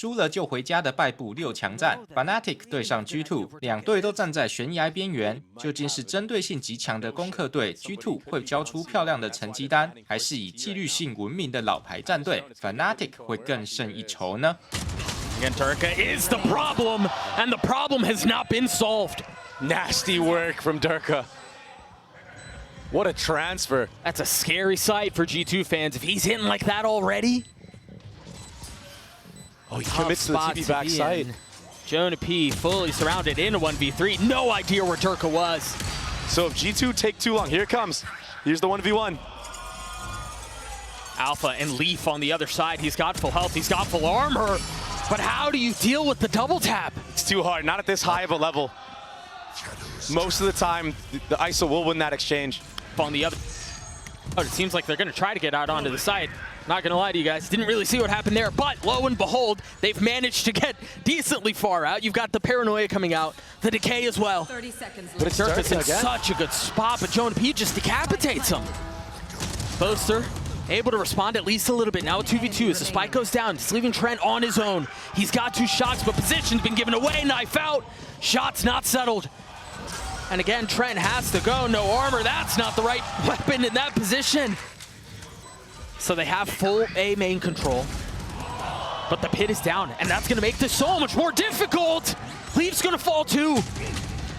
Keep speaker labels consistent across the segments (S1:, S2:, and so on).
S1: 输了就回家的败部6强战 ，Fnatic 对上 G2， 两队都站在悬崖边缘，究竟是针对性极强的攻克队 G2 会交出漂亮的成绩单，还是以纪律性闻名的老牌战队 Fnatic 会更胜一筹呢？
S2: And Durka is the problem, and the problem has not been solved.
S3: Nasty work from Durka. What a transfer.
S2: That's a scary sight for G2 fans. If he's hitting like that already.
S3: Oh, he commits to the TP backside.
S2: Jonah P fully surrounded in a 1v3. No idea where Durka was.
S3: So if G2 take too long, here it comes. Here's the 1v1.
S2: Alpha and Leaf on the other side. He's got full health. He's got full armor. But how do you deal with the double tap?
S3: It's too hard. Not at this high of a level. Most of the time, the ISO will win that exchange.
S2: On the other, it seems like they're going to try to get out onto the side. Not going to lie to you guys, didn't really see what happened there, but lo and behold, they've managed to get decently far out. You've got the paranoia coming out, the decay as well.
S4: 30 seconds
S3: But it's
S2: Surface in
S3: again.
S2: such a good spot, but Jonah P just decapitates him. Boaster able to respond at least a little bit. Now a 2v2 as the spike goes down. It's leaving Trent on his own. He's got 2 shots, but position's been given away. Knife out. Shots not settled. And again, Trent has to go. No armor. That's not the right weapon in that position. So they have full A main control. But the pit is down, and that's going to make this so much more difficult. Leaf's going to fall too.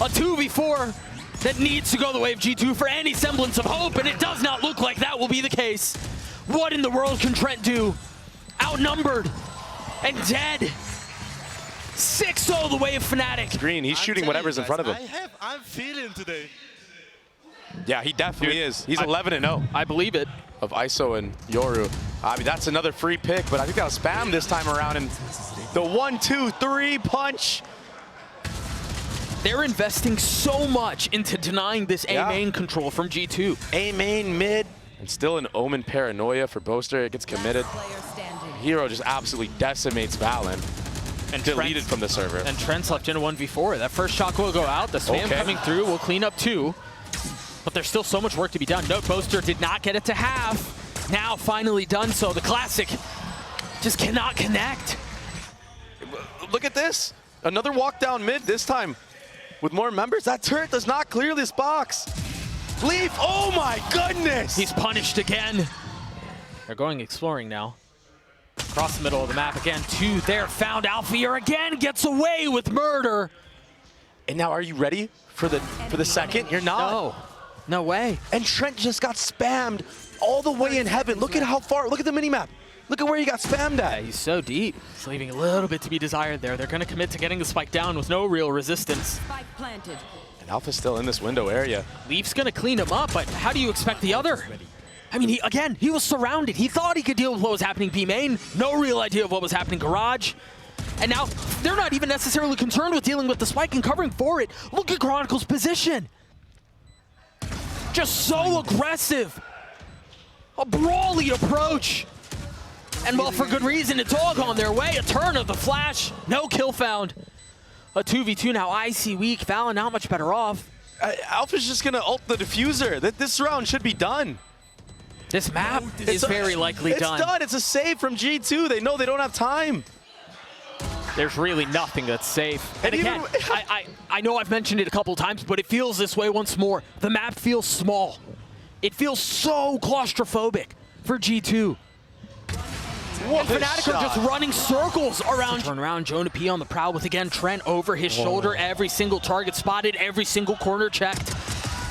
S2: A 2v4 that needs to go the way of G2 for any semblance of hope, and it does not look like that will be the case. What in the world can Trent do? Outnumbered and dead. 6-0 the way of Fnatic.
S3: Green, he's shooting whatever's in front of him.
S5: I'm feeling today.
S3: Yeah, he definitely is. He's 11-0.
S2: I believe it.
S3: Of ISO and yoru. I mean, that's another free pick, but I think that'll spam this time around. And the 1-2-3 punch.
S2: They're investing so much into denying this A main control from G2.
S3: A main mid. And still an Omen paranoia for Boaster. It gets committed. Hero just absolutely decimates Valen. And deleted from the server.
S2: And Trent's left in a 1v4. That first shot will go out. The spam coming through will clean up 2. But there's still so much work to be done. Note Boaster did not get it to half. Now finally done so. The classic just cannot connect.
S3: Look at this. Another walk down mid this time. With more members, that turret does not clear this box. Leaf, oh my goodness!
S2: He's punished again. They're going exploring now. Across the middle of the map again, 2 there. Found Alfajer again, gets away with murder.
S3: And now are you ready for the second? You're not.
S2: No, no way.
S3: And Trent just got spammed all the way in heaven. Look at how far, look at the minimap. Look at where he got spammed at.
S2: Yeah, he's so deep. He's leaving a little bit to be desired there. They're gonna commit to getting the spike down with no real resistance.
S4: Spike planted.
S3: And Alpha's still in this window area.
S2: Leaf's gonna clean him up, but how do you expect the other? I mean, he was surrounded. He thought he could deal with what was happening B main. No real idea of what was happening garage. And now they're not even necessarily concerned with dealing with the spike and covering for it. Look at Chronicle's position. Just so aggressive. A brawly approach. And well, for good reason, it's all gone their way. A turn of the flash, no kill found. A 2v2 now, Icy weak. Valen not much better off.
S3: Alpha's just gonna ult the diffuser. This round should be done.
S2: This map is very likely done.
S3: It's done, it's a save from G2. They know they don't have time.
S2: There's really nothing that's safe. And again, I know I've mentioned it a couple times, but it feels this way once more. The map feels small. It feels so claustrophobic for G2. And Fnatic are just running circles around. Turn around, Jonah P on the prowl with, again, Trent over his shoulder. Every single target spotted, every single corner checked.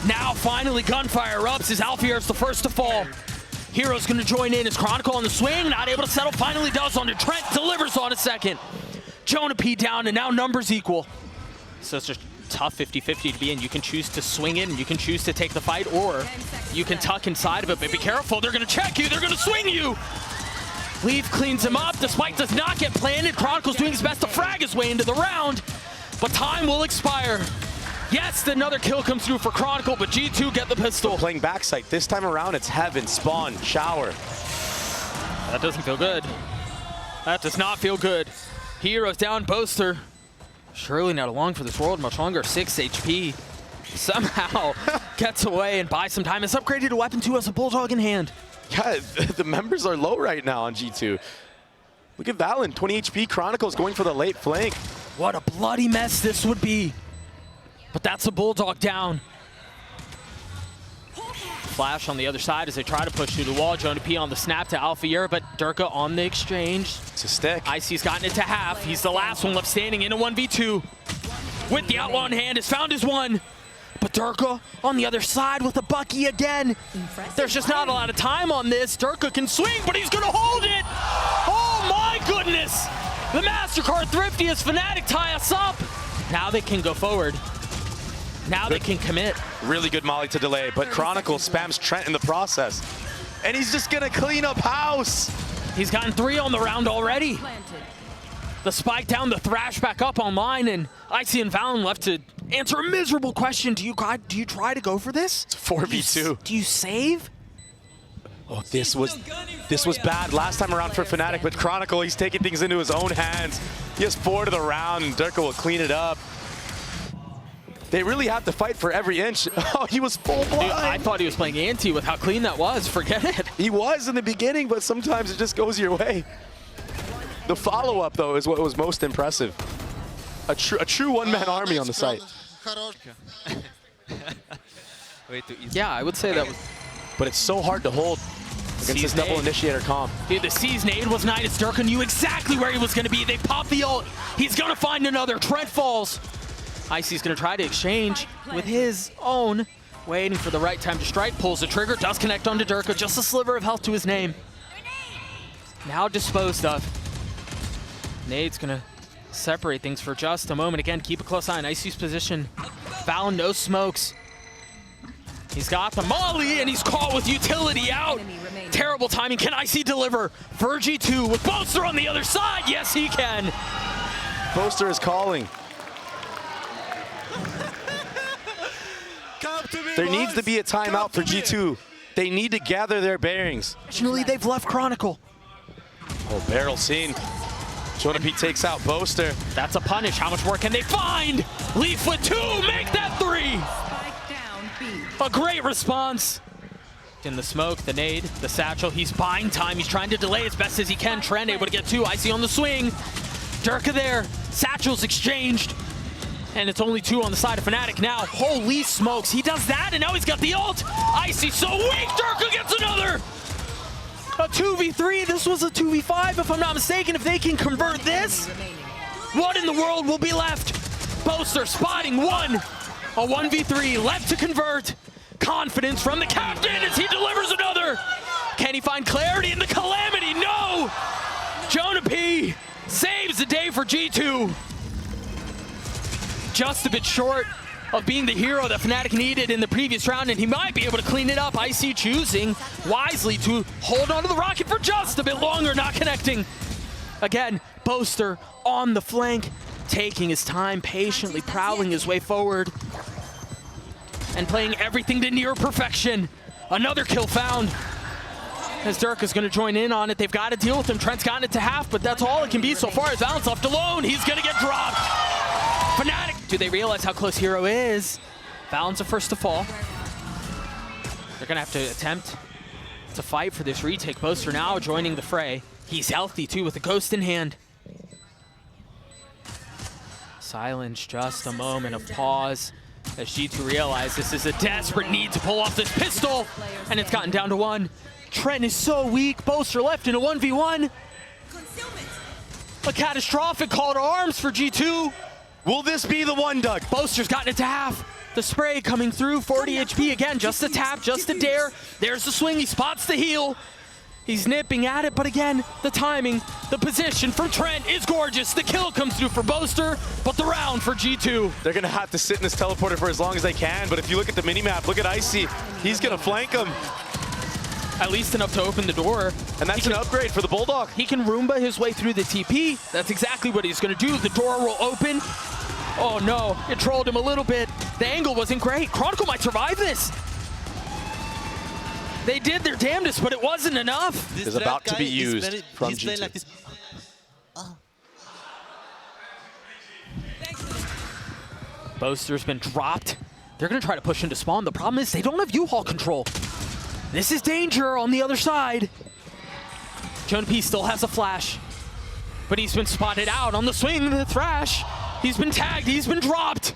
S2: Now, finally, gunfire erupts as Alfajer's the first to fall. Hero's gonna join in as Chronicle on the swing, not able to settle, finally does onto Trent, delivers on a second. Jonah P down, and now numbers equal. So it's just tough 50-50 to be in. You can choose to swing in, you can choose to take the fight, or you can tuck inside of it, but be careful, they're gonna check you, they're gonna swing you! Leaf cleans him up, the spike does not get planted. Chronicle's doing his best to frag his way into the round, but time will expire. Yes, another kill comes through for Chronicle, but G2 get the pistol.
S3: Playing backside, this time around it's heaven, spawn, shower.
S2: That doesn't feel good. That does not feel good. Heroes down, Boaster. Surely not along for this world much longer, 6 HP. Somehow gets away and buys some time. It's upgraded to weapon 2 as a Bulldog in hand.
S3: Yeah, the members are low right now on G2. Look at Valen, 20 HP. Chronicles going for the late flank.
S2: What a bloody mess this would be. But that's a Bulldog down. Flash on the other side as they try to push through the wall. Jonah P on the snap to Alfajer, but Durka on the exchange.
S3: It's a stick.
S2: Icy's gotten it to half. He's the last one left standing in a 1v2. With the outlaw in hand, has found his one. But Durka on the other side with a Bucky again. There's just not a lot of time on this. Durka can swing, but he's gonna hold it. Oh my goodness! The MasterCard Thrifty as Fnatic tie us up. Now they can go forward. Now they can commit.
S3: Really good molly to delay, but Chronicle spams Trent in the process. And he's just gonna clean up house.
S2: He's gotten 3 on the round already. The spike down, the thrash back up online, and Icy and Valen left to answer a miserable question. Do you try to go for this?
S3: It's 4v2.
S2: Do you save?
S3: Oh, this was bad last time around for Fnatic, but Chronicle, he's taking things into his own hands. He has 4 to the round, and Durka will clean it up. They really have to fight for every inch. Oh, he was full blind.
S2: Dude, I thought he was playing anti with how clean that was. Forget it.
S3: He was in the beginning, but sometimes it just goes your way. The follow-up, though, is what was most impressive. A true one-man army on the site.
S2: Yeah, I would say that was...
S3: But it's so hard to hold against this double initiator comp.
S2: Dude, the C's nade was nice. Durka knew exactly where he was going to be. They popped the ult. He's going to find another. Trent falls. Icy's going to try to exchange with his own. Waiting for the right time to strike. Pulls the trigger. Does connect onto Durka. Just a sliver of health to his name. Now disposed of. Nade's going to separate things for just a moment. Again, keep a close eye on Icy's position. Valen, no smokes. He's got the molly, and he's caught with utility out. Terrible timing. Can Icy deliver? For G2 with Boaster on the other side. Yes, he can.
S3: Boaster is calling. There needs to be a timeout for G2. They need to gather their bearings.
S2: Additionally, they've left Chronicle.
S3: Oh, barrel scene. Jonah P takes out Boaster.
S2: That's a punish. How much more can they find? Leaf with 2, make that 3. A great response. In the smoke, the nade, the satchel. He's buying time. He's trying to delay as best as he can. Trent able to get 2. Icy on the swing. Durka there. Satchels exchanged. And it's only 2 on the side of Fnatic now. Holy smokes. He does that, and now he's got the ult. Icy so weak. Durka gets another. A 2v3. This was a 2v5, if I'm not mistaken. If they can convert this, what in the world will be left? Boaster spotting 1. A 1v3 left to convert. Confidence from the captain as he delivers another. Can he find clarity in the calamity? No! Jonah P saves the day for G2. Just a bit short of being the hero that Fnatic needed in the previous round, and he might be able to clean it up. Icy choosing wisely to hold onto the rocket for just a bit longer, not connecting. Again, Boaster on the flank, taking his time, patiently prowling his way forward, and playing everything to near perfection. Another kill found. As Durka's going to join in on it. They've got to deal with him. Trent's gotten it to half, but that's all it can be so far. As Valen's left alone, he's going to get dropped. Fnatic, do they realize how close Hero is? Valen's the first to fall. They're going to have to attempt to fight for this retake. Boaster now joining the fray. He's healthy too with the ghost in hand. Silence, just a moment of pause as G2 realize this is a desperate need to pull off this pistol, and it's gotten down to 1. Trent is so weak. Boaster left in a 1v1. A catastrophic call to arms for G2.
S3: Will this be the one, Doug?
S2: Boaster's gotten it to half. The spray coming through, 40 HP again, just a tap, just a dare. There's the swing, he spots the heal. He's nipping at it, but again, the timing, the position from Trent is gorgeous. The kill comes through for Boaster, but the round for G2.
S3: They're gonna have to sit in this teleporter for as long as they can, but if you look at the minimap, look at Icy. He's gonna flank him.
S2: At least enough to open the door.
S3: And that's an upgrade for the Bulldog.
S2: He can Roomba his way through the TP. That's exactly what he's gonna do. The door will open. Oh no, it trolled him a little bit. The angle wasn't great. Chronicle might survive this. They did their damnedest, but it wasn't enough.
S3: Is about to be used from G2. Like this.
S2: Boaster's been dropped. They're gonna try to push into spawn. The problem is they don't have U-Haul control. This is danger on the other side. Jonah P still has a flash. But he's been spotted out on the swing, the thrash. He's been tagged, he's been dropped.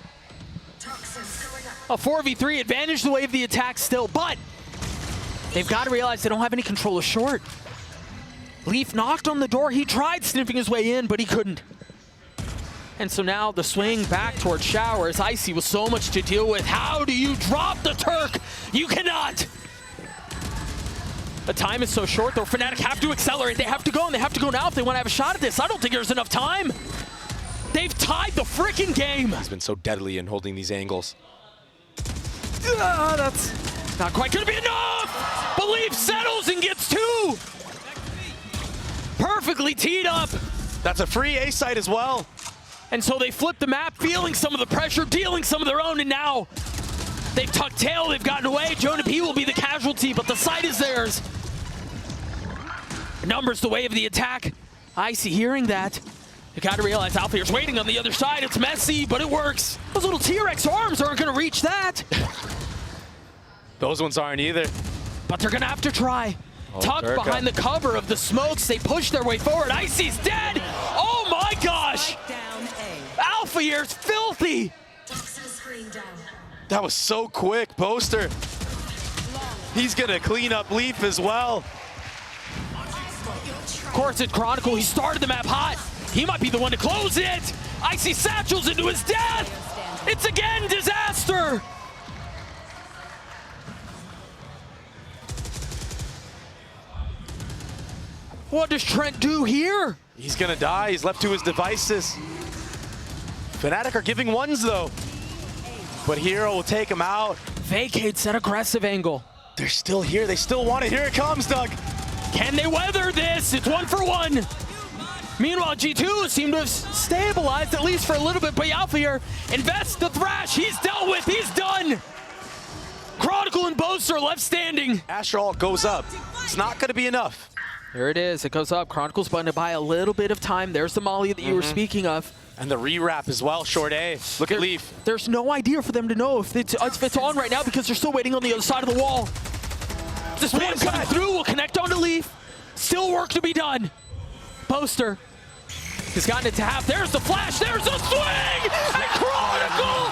S2: A 4v3 advantage the way of the attack still, but they've got to realize they don't have any control of short. Leaf knocked on the door. He tried sniffing his way in, but he couldn't. And so now the swing back towards Showers. Icy with so much to deal with. How do you drop the Turk? You cannot. The time is so short, though. Fnatic have to accelerate. They have to go, and they have to go now if they want to have a shot at this. I don't think there's enough time. They've tied the freaking game.
S3: He's been so deadly in holding these angles.
S2: That's not quite going to be enough. Belief settles and gets two. Perfectly teed up.
S3: That's a free A site as well.
S2: And so they flip the map, feeling some of the pressure, dealing some of their own, and now they've tucked tail, they've gotten away. Jonah P will be the casualty, but the site is theirs. Numbers the way of the attack. Icy hearing that. You gotta realize Alfajer's waiting on the other side. It's messy, but it works. Those little T-Rex arms aren't gonna reach that.
S3: Those ones aren't either.
S2: But they're gonna have to try. Tucked behind the cover of the smokes, they push their way forward. Icy's dead! Oh my gosh! Alfajer's filthy!
S3: That was so quick, Poster. He's gonna clean up Leaf as well.
S2: Of course, it's Chronicle. He started the map hot. He might be the one to close it. Icy satchels into his death. It's again disaster. What does Trent do here?
S3: He's gonna die. He's left to his devices. Fnatic are giving ones though. But Hero will take him out.
S2: Vacates that aggressive angle.
S3: They're still here. They still want it. Here it comes, Doug.
S2: Can they weather this? It's 1-for-1. Meanwhile, G2 seem to have stabilized at least for a little bit. But Alfajer invests the thrash. He's dealt with. He's done. Chronicle and Boaster are left standing.
S3: Astral goes up. It's not gonna be enough.
S2: There it is. It goes up. Chronicle's going to buy a little bit of time. There's the molly that you were speaking of.
S3: And the re-wrap as well, short A. Look at Leaf.
S2: There's no idea for them to know if it's on right now because they're still waiting on the other side of the wall. This one coming through will connect onto Leaf. Still work to be done. Poster has gotten it to half. There's the flash. There's the swing. And Chronicle